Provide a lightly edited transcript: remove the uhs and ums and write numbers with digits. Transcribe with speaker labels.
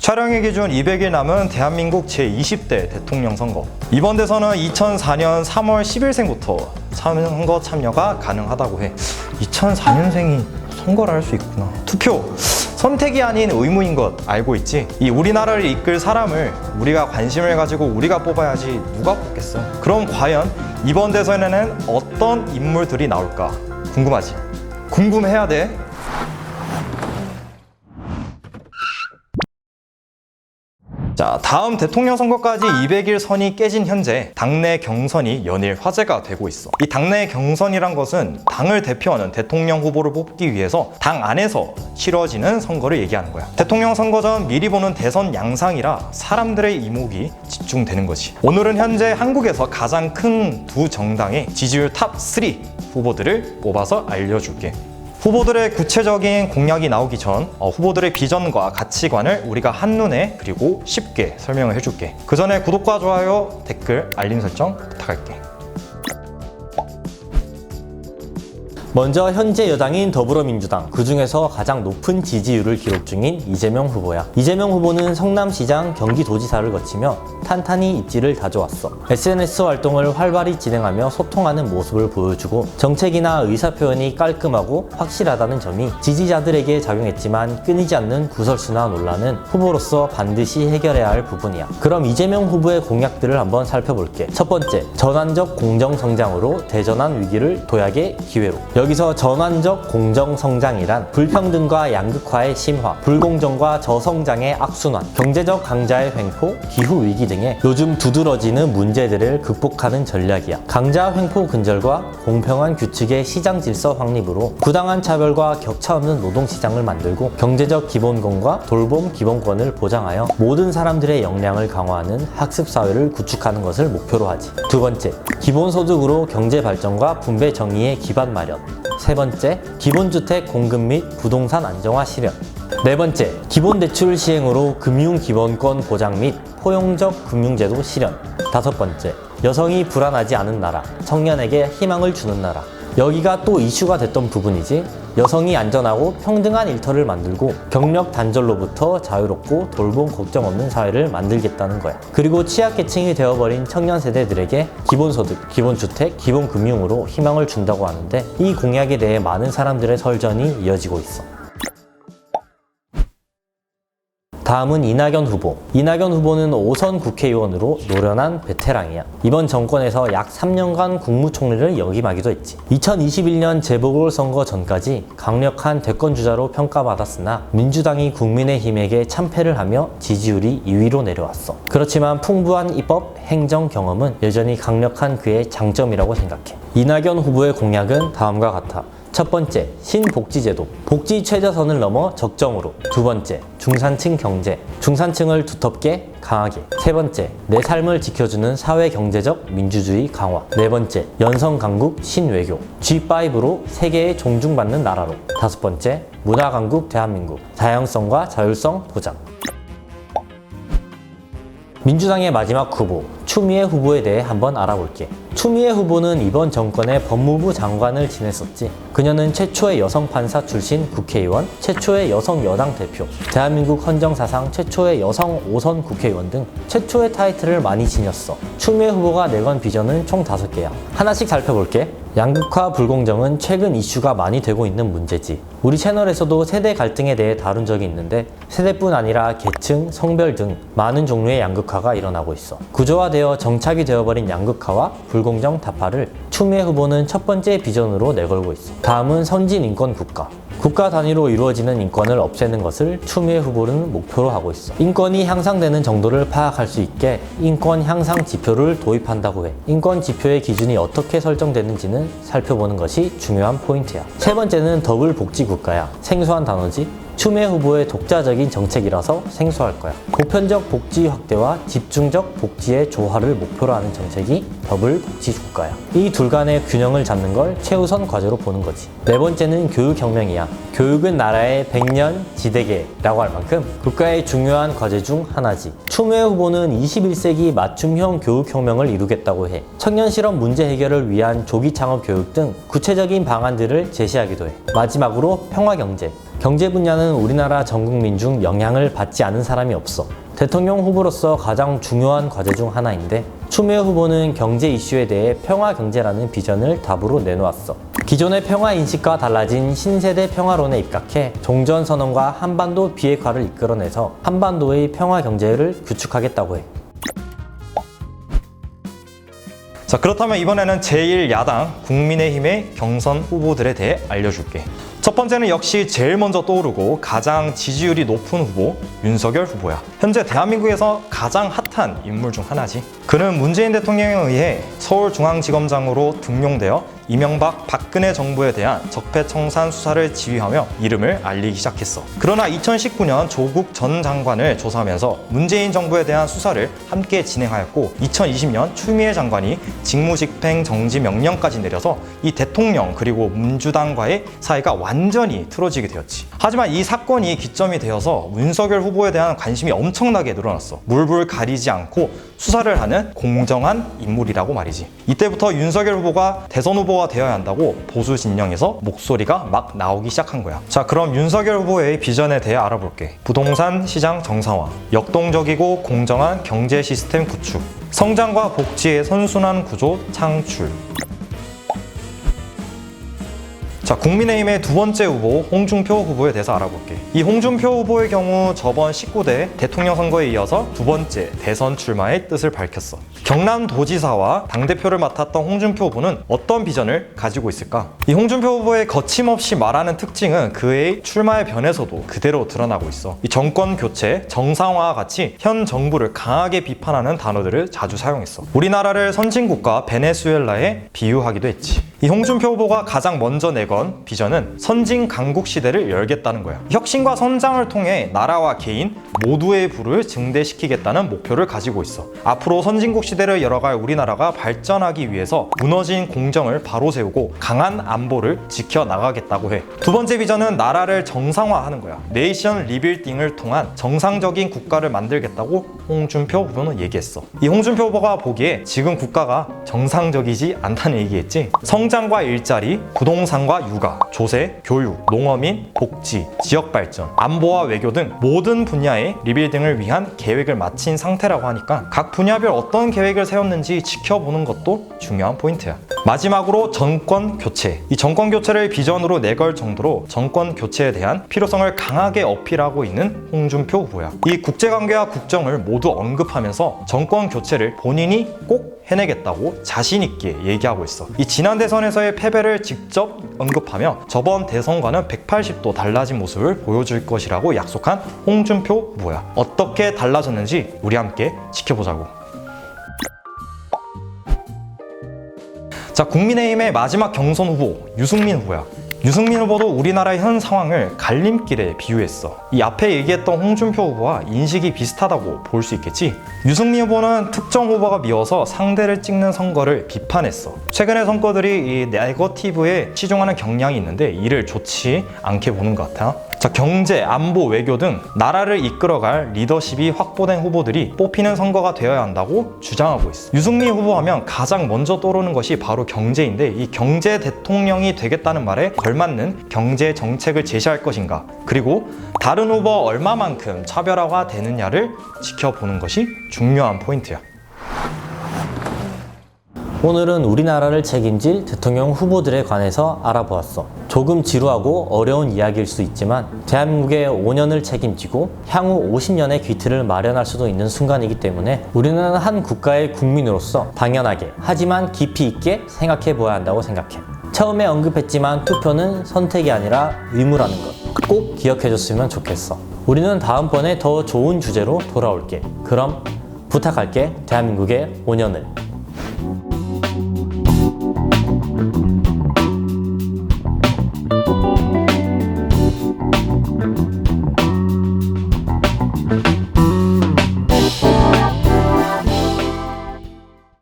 Speaker 1: 촬영일 기준 200일 남은 대한민국 제20대 대통령 선거. 이번 대선은 2004년 3월 10일생부터 선거 참여가 가능하다고 해. 2004년생이 선거를 할 수 있구나. 투표! 선택이 아닌 의무인 것 알고 있지? 이 우리나라를 이끌 사람을 우리가 관심을 가지고 우리가 뽑아야지 누가 뽑겠어? 그럼 과연 이번 대선에는 어떤 인물들이 나올까? 궁금하지? 궁금해야 돼. 자, 다음 대통령 선거까지 200일 선이 깨진 현재 당내 경선이 연일 화제가 되고 있어. 이 당내 경선이란 것은 당을 대표하는 대통령 후보를 뽑기 위해서 당 안에서 치러지는 선거를 얘기하는 거야. 대통령 선거 전 미리 보는 대선 양상이라 사람들의 이목이 집중되는 거지. 오늘은 현재 한국에서 가장 큰 두 정당의 지지율 탑 3 후보들을 뽑아서 알려줄게. 후보들의 구체적인 공약이 나오기 전 후보들의 비전과 가치관을 우리가 한눈에 그리고 쉽게 설명을 해줄게. 그 전에 구독과 좋아요, 댓글, 알림 설정 부탁할게.
Speaker 2: 먼저 현재 여당인 더불어민주당, 그중에서 가장 높은 지지율을 기록 중인 이재명 후보야. 이재명 후보는 성남시장, 경기도지사를 거치며 탄탄히 입지를 다져왔어. SNS 활동을 활발히 진행하며 소통하는 모습을 보여주고 정책이나 의사표현이 깔끔하고 확실하다는 점이 지지자들에게 작용했지만 끊이지 않는 구설수나 논란은 후보로서 반드시 해결해야 할 부분이야. 그럼 이재명 후보의 공약들을 한번 살펴볼게. 첫 번째, 전환적 공정성장으로 대전환 위기를 도약의 기회로. 여기서 전환적 공정성장이란 불평등과 양극화의 심화, 불공정과 저성장의 악순환, 경제적 강자의 횡포, 기후위기 등의 요즘 두드러지는 문제들을 극복하는 전략이야. 강자 횡포 근절과 공평한 규칙의 시장 질서 확립으로 부당한 차별과 격차 없는 노동시장을 만들고 경제적 기본권과 돌봄 기본권을 보장하여 모든 사람들의 역량을 강화하는 학습사회를 구축하는 것을 목표로 하지. 두 번째, 기본소득으로 경제발전과 분배 정의의 기반 마련. 세 번째, 기본주택 공급 및 부동산 안정화 실현. 네 번째, 기본대출 시행으로 금융기본권 보장 및 포용적 금융제도 실현. 다섯 번째, 여성이 불안하지 않은 나라, 청년에게 희망을 주는 나라. 여기가 또 이슈가 됐던 부분이지. 여성이 안전하고 평등한 일터를 만들고 경력 단절로부터 자유롭고 돌봄 걱정 없는 사회를 만들겠다는 거야. 그리고 취약계층이 되어버린 청년 세대들에게 기본소득, 기본주택, 기본금융으로 희망을 준다고 하는데 이 공약에 대해 많은 사람들의 설전이 이어지고 있어. 다음은 이낙연 후보. 이낙연 후보는 5선 국회의원으로 노련한 베테랑이야. 이번 정권에서 약 3년간 국무총리를 역임하기도 했지. 2021년 재보궐선거 전까지 강력한 대권주자로 평가받았으나 민주당이 국민의힘에게 참패를 하며 지지율이 2위로 내려왔어. 그렇지만 풍부한 입법, 행정 경험은 여전히 강력한 그의 장점이라고 생각해. 이낙연 후보의 공약은 다음과 같아. 첫 번째, 신복지제도. 복지 최저선을 넘어 적정으로. 두 번째, 중산층 경제. 중산층을 두텁게, 강하게. 세 번째, 내 삶을 지켜주는 사회경제적 민주주의 강화. 네 번째, 연성 강국 신외교. G5로 세계에 존중받는 나라로. 다섯 번째, 문화 강국 대한민국. 다양성과 자율성 보장. 민주당의 마지막 후보, 추미애 후보에 대해 한번 알아볼게. 추미애 후보는 이번 정권의 법무부 장관을 지냈었지. 그녀는 최초의 여성 판사 출신 국회의원, 최초의 여성 여당 대표, 대한민국 헌정사상 최초의 여성 5선 국회의원 등 최초의 타이틀을 많이 지녔어. 추미애 후보가 내건 비전은 총 5개야. 하나씩 살펴볼게. 양극화 불공정은 최근 이슈가 많이 되고 있는 문제지. 우리 채널에서도 세대 갈등에 대해 다룬 적이 있는데 세대뿐 아니라 계층, 성별 등 많은 종류의 양극화가 일어나고 있어. 구조화되어 정착이 되어버린 양극화와 불공정 타파를 추미애 후보는 첫 번째 비전으로 내걸고 있어. 다음은 선진 인권 국가. 국가 단위로 이루어지는 인권을 없애는 것을 추미애 후보는 목표로 하고 있어. 인권이 향상되는 정도를 파악할 수 있게 인권 향상 지표를 도입한다고 해. 인권 지표의 기준이 어떻게 설정되는지는 살펴보는 것이 중요한 포인트야. 세 번째는 더블 복지 국가야. 생소한 단어지? 추미애 후보의 독자적인 정책이라서 생소할 거야. 보편적 복지 확대와 집중적 복지의 조화를 목표로 하는 정책이 더블 복지 국가야. 이 둘 간의 균형을 잡는 걸 최우선 과제로 보는 거지. 네 번째는 교육혁명이야. 교육은 나라의 100년 지대계라고 할 만큼 국가의 중요한 과제 중 하나지. 추미애 후보는 21세기 맞춤형 교육혁명을 이루겠다고 해. 청년 실업 문제 해결을 위한 조기 창업 교육 등 구체적인 방안들을 제시하기도 해. 마지막으로 평화경제. 경제 분야는 우리나라 전 국민 중 영향을 받지 않은 사람이 없어. 대통령 후보로서 가장 중요한 과제 중 하나인데 추미애 후보는 경제 이슈에 대해 평화 경제라는 비전을 답으로 내놓았어. 기존의 평화 인식과 달라진 신세대 평화론에 입각해 종전선언과 한반도 비핵화를 이끌어내서 한반도의 평화 경제를 구축하겠다고 해.
Speaker 1: 자, 그렇다면 이번에는 제1야당 국민의힘의 경선 후보들에 대해 알려줄게. 첫 번째는 역시 제일 먼저 떠오르고 가장 지지율이 높은 후보 윤석열 후보야. 현재 대한민국에서 가장 핫한 인물 중 하나지. 그는 문재인 대통령에 의해 서울중앙지검장으로 등용되어 이명박, 박근혜 정부에 대한 적폐청산 수사를 지휘하며 이름을 알리기 시작했어. 그러나 2019년 조국 전 장관을 조사하면서 문재인 정부에 대한 수사를 함께 진행하였고 2020년 추미애 장관이 직무집행 정지 명령까지 내려서 이 대통령 그리고 민주당과의 사이가 완전히 틀어지게 되었지. 하지만 이 사건이 기점이 되어서 윤석열 후보에 대한 관심이 엄청나게 늘어났어. 물불 가리지 않고 수사를 하는 공정한 인물이라고 말이지. 이때부터 윤석열 후보가 대선 후보가 되어야 한다고 보수 진영에서 목소리가 막 나오기 시작한 거야. 자, 그럼 윤석열 후보의 비전에 대해 알아볼게. 부동산 시장 정상화, 역동적이고 공정한 경제 시스템 구축, 성장과 복지의 선순환 구조 창출. 자, 국민의힘의 두 번째 후보 홍준표 후보에 대해서 알아볼게. 이 홍준표 후보의 경우 저번 19대 대통령 선거에 이어서 두 번째 대선 출마의 뜻을 밝혔어. 경남도지사와 당대표를 맡았던 홍준표 후보는 어떤 비전을 가지고 있을까? 이 홍준표 후보의 거침없이 말하는 특징은 그의 출마의 변에서도 그대로 드러나고 있어. 이 정권 교체, 정상화와 같이 현 정부를 강하게 비판하는 단어들을 자주 사용했어. 우리나라를 선진국가 베네수엘라에 비유하기도 했지. 이 홍준표 후보가 가장 먼저 내건 비전은 선진 강국 시대를 열겠다는 거야. 혁신과 선장을 통해 나라와 개인 모두의 부를 증대시키겠다는 목표를 가지고 있어. 앞으로 선진국 시대를 열어갈 우리나라가 발전하기 위해서 무너진 공정을 바로 세우고 강한 안보를 지켜나가겠다고 해. 두 번째 비전은 나라를 정상화하는 거야. 네이션 리빌딩을 통한 정상적인 국가를 만들겠다고 홍준표 후보는 얘기했어. 이 홍준표 후보가 보기에 지금 국가가 정상적이지 않다는 얘기겠지. 성장과 일자리, 부동산과 육아, 조세, 교육, 농어민, 복지, 지역발전, 안보와 외교 등 모든 분야의 리빌딩을 위한 계획을 마친 상태라고 하니까 각 분야별 어떤 계획을 세웠는지 지켜보는 것도 중요한 포인트야. 마지막으로 정권 교체. 이 정권 교체를 비전으로 내걸 정도로 정권 교체에 대한 필요성을 강하게 어필하고 있는 홍준표 후보야. 이 국제관계와 국정을 모두 언급하면서 정권 교체를 본인이 꼭 해내겠다고 자신있게 얘기하고 있어. 이 지난 대선에서의 패배를 직접 언급하며 저번 대선과는 180도 달라진 모습을 보여줄 것이라고 약속한 홍준표 후보야. 어떻게 달라졌는지 우리 함께 지켜보자고. 자, 국민의힘의 마지막 경선 후보 유승민 후보야. 유승민 후보도 우리나라의 현 상황을 갈림길에 비유했어. 이 앞에 얘기했던 홍준표 후보와 인식이 비슷하다고 볼 수 있겠지? 유승민 후보는 특정 후보가 미워서 상대를 찍는 선거를 비판했어. 최근의 선거들이 이 네거티브에 치중하는 경향이 있는데 이를 좋지 않게 보는 것 같아. 자, 경제, 안보, 외교 등 나라를 이끌어갈 리더십이 확보된 후보들이 뽑히는 선거가 되어야 한다고 주장하고 있어. 유승민 후보 하면 가장 먼저 떠오르는 것이 바로 경제인데 이 경제 대통령이 되겠다는 말에 걸맞는 경제 정책을 제시할 것인가, 그리고 다른 후보와 얼마만큼 차별화가 되느냐를 지켜보는 것이 중요한 포인트야.
Speaker 2: 오늘은 우리나라를 책임질 대통령 후보들에 관해서 알아보았어. 조금 지루하고 어려운 이야기일 수 있지만 대한민국의 5년을 책임지고 향후 50년의 귀틀을 마련할 수도 있는 순간이기 때문에 우리는 한 국가의 국민으로서 당연하게 하지만 깊이 있게 생각해 보아야 한다고 생각해. 처음에 언급했지만 투표는 선택이 아니라 의무라는 것 꼭 기억해줬으면 좋겠어. 우리는 다음번에 더 좋은 주제로 돌아올게. 그럼 부탁할게. 대한민국의 5년을.